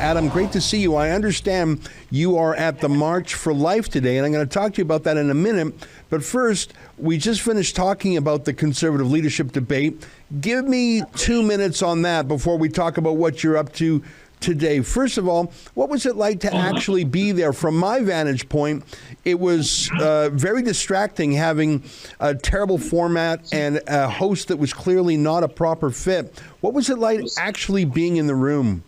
Adam, great to see you. I understand you are at the March for Life today, and I'm going to talk to you about that in a minute. But first, we just finished talking about the Conservative leadership debate. Give me 2 minutes on that before we talk about what you're up to today. First of all, what was it like to actually be there? From my vantage point, it was very distracting having a terrible format and a host that was clearly not a proper fit. What was it like actually being in the room?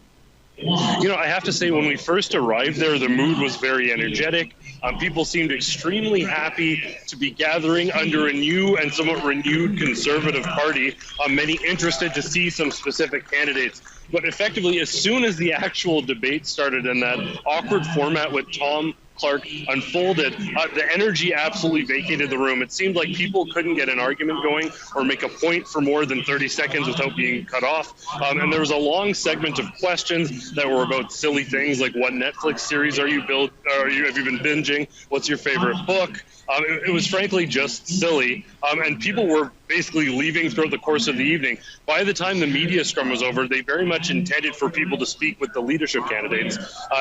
You know, I have to say, when we first arrived there, the mood was very energetic. People seemed extremely happy to be gathering under a new and somewhat renewed Conservative Party. Many interested to see some specific candidates. But effectively, as soon as the actual debate started and that awkward format with Tom Clark unfolded, the energy absolutely vacated the room. It seemed like people couldn't get an argument going or make a point for more than 30 seconds without being cut off. And there was a long segment of questions that were about silly things like, what Netflix series have you been binging? What's your favorite book? It was frankly just silly, and people were basically leaving throughout the course of the evening. By the time the media scrum was over, they very much intended for people to speak with the leadership candidates.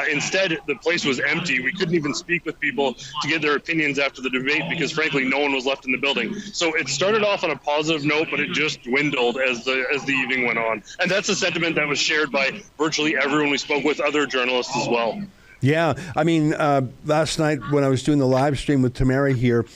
Instead, the place was empty. We couldn't even speak with people to get their opinions after the debate because, frankly, no one was left in the building. So it started off on a positive note, but it just dwindled as the evening went on. And that's a sentiment that was shared by virtually everyone we spoke with, other journalists as well. Yeah, I mean, last night when I was doing the live stream with Tamara here,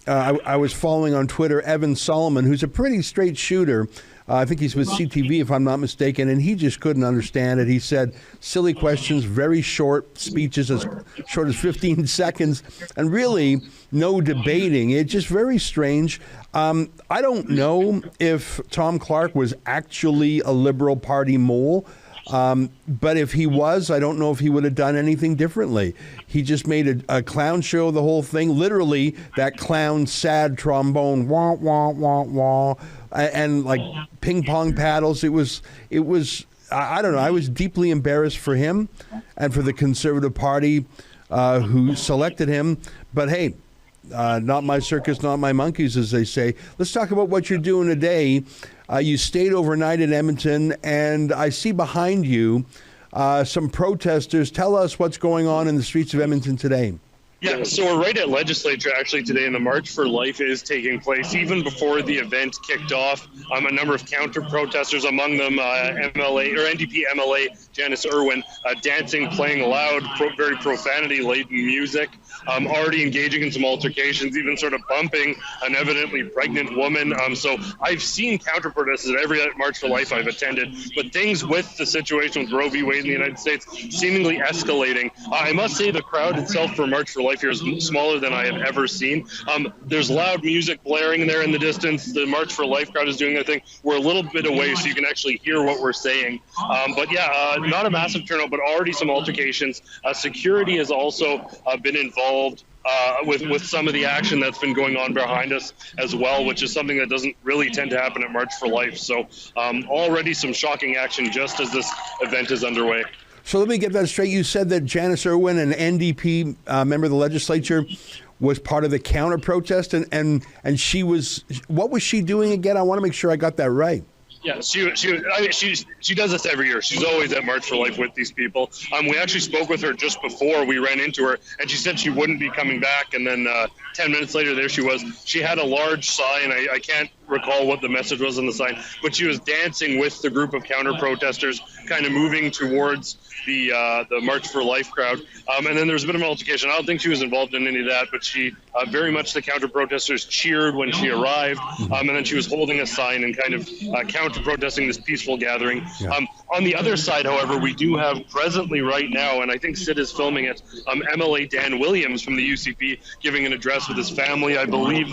I was following on Twitter Evan Solomon, who's a pretty straight shooter. I think he's with CTV, if I'm not mistaken, and he just couldn't understand it. He said, silly questions, very short speeches, as short as 15 seconds, and really no debating. It's just very strange. I don't know if Tom Clark was actually a Liberal Party mole. But if he was, I don't know if he would have done anything differently. He just made a clown show, the whole thing. Literally, that clown sad trombone, wah, wah, wah, wah, and like ping pong paddles. It was. I don't know. I was deeply embarrassed for him and for the Conservative Party who selected him. But hey, not my circus, not my monkeys, as they say. Let's talk about what you're doing today. You stayed overnight in Edmonton, and I see behind you some protesters. Tell us what's going on in the streets of Edmonton today. Yeah, so we're right at legislature actually today, and the March for Life is taking place. Even before the event kicked off, a number of counter-protesters, among them NDP MLA Janice Irwin, dancing, playing loud, very profanity-laden music, already engaging in some altercations, even sort of bumping an evidently pregnant woman. So I've seen counter-protesters at every March for Life I've attended, but things with the situation with Roe v. Wade in the United States seemingly escalating. I must say the crowd itself for March for Life here is smaller than I have ever seen. There's loud music blaring there in the distance. The March for Life crowd is doing their thing. We're a little bit away so you can actually hear what we're saying. But yeah, not a massive turnout, but already some altercations. Security has also been involved with some of the action that's been going on behind us as well, which is something that doesn't really tend to happen at March for Life. So already some shocking action just as this event is underway. So let me get that straight. You said that Janice Irwin, an NDP member of the legislature, was part of the counter-protest, and she was, what was she doing again? I want to make sure I got that right. Yeah, she does this every year. She's always at March for Life with these people. We actually spoke with her just before we ran into her, and she said she wouldn't be coming back, and then 10 minutes later, there she was. She had a large sign. I can't recall what the message was on the sign, but she was dancing with the group of counter-protesters, kind of moving towards the March for Life crowd. And then there was a bit of an altercation. I don't think she was involved in any of that, but she very much, the counter-protesters cheered when she arrived, and then she was holding a sign and kind of counter-protesting this peaceful gathering. Yeah. On the other side, however, we do have presently right now, and I think Sid is filming it, MLA Dan Williams from the UCP giving an address with his family. I believe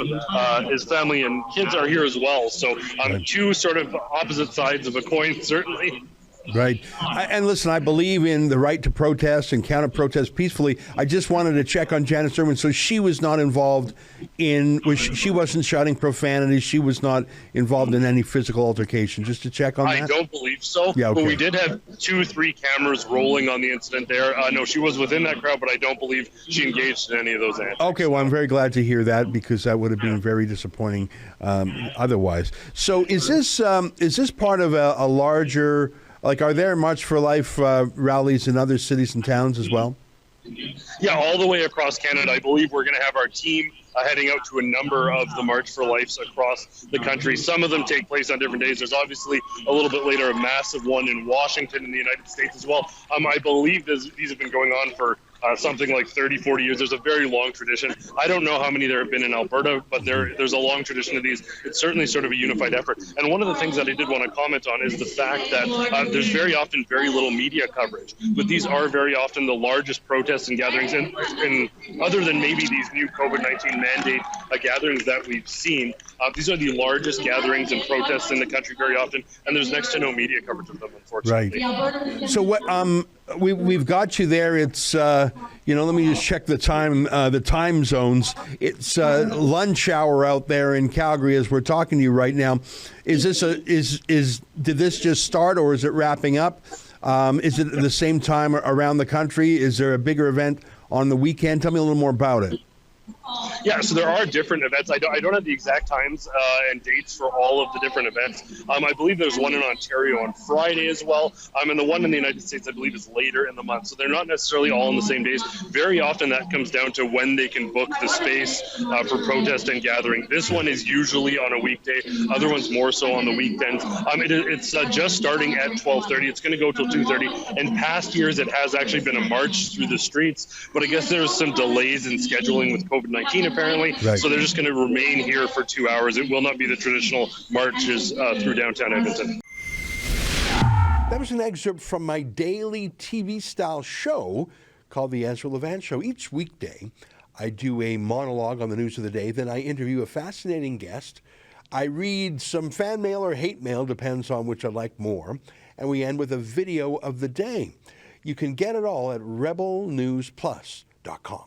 his family and kids are here as well. So two sort of opposite sides of a coin, certainly. Right. And listen, I believe in the right to protest and counter-protest peacefully. I just wanted to check on Janice Irwin. So she was not involved she wasn't shouting profanity. She was not involved in any physical altercation. Just to check on that? I don't believe so. Yeah, okay. But we did have 2-3 cameras rolling on the incident there. No, she was within that crowd, but I don't believe she engaged in any of those antics. Okay, well, I'm very glad to hear that because that would have been very disappointing otherwise. So is this part of a larger Like, are there March for Life rallies in other cities and towns as well? Yeah, all the way across Canada. I believe we're going to have our team heading out to a number of the March for Lives across the country. Some of them take place on different days. There's obviously a little bit later a massive one in Washington in the United States as well. I believe these have been going on for something like 30, 40 years. There's a very long tradition. I don't know how many there have been in Alberta, but there's a long tradition of these. It's certainly sort of a unified effort. And one of the things that I did want to comment on is the fact that there's very often very little media coverage. But these are very often the largest protests and gatherings, and other than maybe these new COVID-19 mandate gatherings that we've seen, these are the largest gatherings and protests in the country very often, and there's next to no media coverage of them, unfortunately. Right. So what? We've got you there. It's let me just check the time zones. It's lunch hour out there in Calgary as we're talking to you right now. Is this did this just start or is it wrapping up? Is it at the same time around the country? Is there a bigger event on the weekend? Tell me a little more about it. Yeah, so there are different events. I don't have the exact times and dates for all of the different events. I believe there's one in Ontario on Friday as well. And the one in the United States, I believe, is later in the month. So they're not necessarily all on the same days. Very often that comes down to when they can book the space for protest and gathering. This one is usually on a weekday. Other ones more so on the weekends. It's just starting at 12:30. It's going to go till 2:30. In past years, it has actually been a march through the streets. But I guess there's some delays in scheduling with COVID-19 apparently, right. So they're just going to remain here for 2 hours. It will not be the traditional marches through downtown Edmonton. That was an excerpt from my daily TV-style show called the Ezra Levant Show. Each weekday, I do a monologue on the news of the day. Then I interview a fascinating guest. I read some fan mail or hate mail, depends on which I like more. And we end with a video of the day. You can get it all at rebelnewsplus.com.